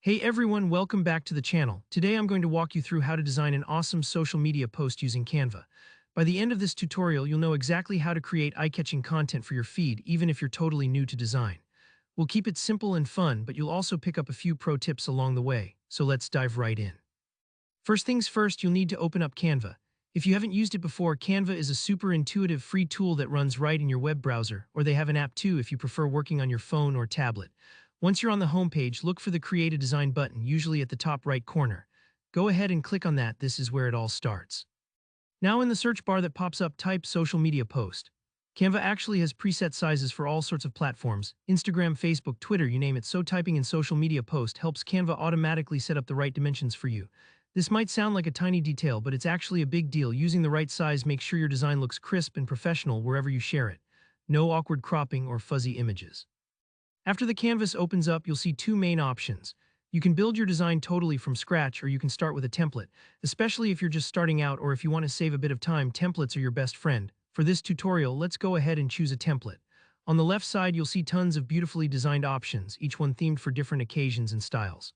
Hey everyone, welcome back to the channel. Today I'm going to walk you through how to design an awesome social media post using Canva. By the end of this tutorial, you'll know exactly how to create eye-catching content for your feed, even if you're totally new to design. We'll keep it simple and fun, but you'll also pick up a few pro tips along the way, so let's dive right in. First things first, you'll need to open up Canva. If you haven't used it before, Canva is a super intuitive free tool that runs right in your web browser, or they have an app too if you prefer working on your phone or tablet. Once you're on the home page, look for the Create a Design button, usually at the top right corner. Go ahead and click on that. This is where it all starts. Now in the search bar that pops up, type social media post. Canva actually has preset sizes for all sorts of platforms, Instagram, Facebook, Twitter, you name it, so typing in social media post helps Canva automatically set up the right dimensions for you. This might sound like a tiny detail, but it's actually a big deal. Using the right size makes sure your design looks crisp and professional wherever you share it. No awkward cropping or fuzzy images. After the canvas opens up, you'll see two main options. You can build your design totally from scratch, or you can start with a template. Especially if you're just starting out or if you want to save a bit of time, templates are your best friend. For this tutorial, let's go ahead and choose a template. On the left side, you'll see tons of beautifully designed options, each one themed for different occasions and styles.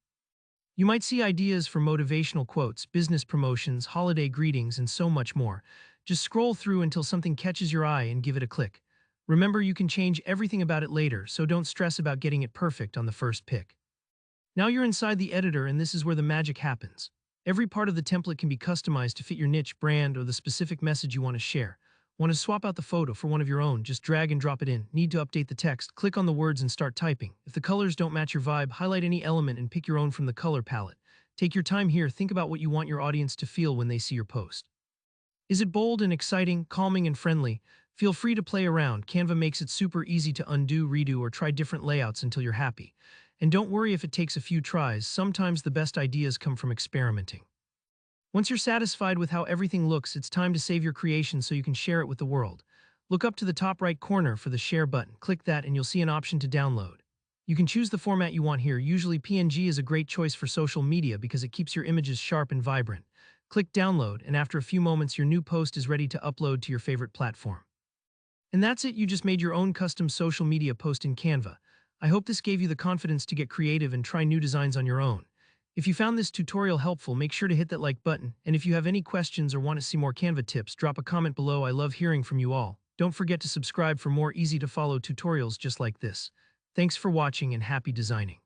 You might see ideas for motivational quotes, business promotions, holiday greetings, and so much more. Just scroll through until something catches your eye and give it a click. Remember, you can change everything about it later, so don't stress about getting it perfect on the first pick. Now you're inside the editor, and this is where the magic happens. Every part of the template can be customized to fit your niche, brand, or the specific message you want to share. Want to swap out the photo for one of your own? Just drag and drop it in. Need to update the text? Click on the words and start typing. If the colors don't match your vibe, highlight any element and pick your own from the color palette. Take your time here. Think about what you want your audience to feel when they see your post. Is it bold and exciting, calming and friendly? Feel free to play around. Canva makes it super easy to undo, redo, or try different layouts until you're happy. And don't worry if it takes a few tries. Sometimes the best ideas come from experimenting. Once you're satisfied with how everything looks, it's time to save your creation so you can share it with the world. Look up to the top right corner for the Share button. Click that and you'll see an option to download. You can choose the format you want here. Usually PNG is a great choice for social media because it keeps your images sharp and vibrant. Click Download, and after a few moments, your new post is ready to upload to your favorite platform. And that's it, you just made your own custom social media post in Canva. I hope this gave you the confidence to get creative and try new designs on your own. If you found this tutorial helpful, make sure to hit that like button, and if you have any questions or want to see more Canva tips, drop a comment below. I love hearing from you all. Don't forget to subscribe for more easy-to-follow tutorials just like this. Thanks for watching and happy designing.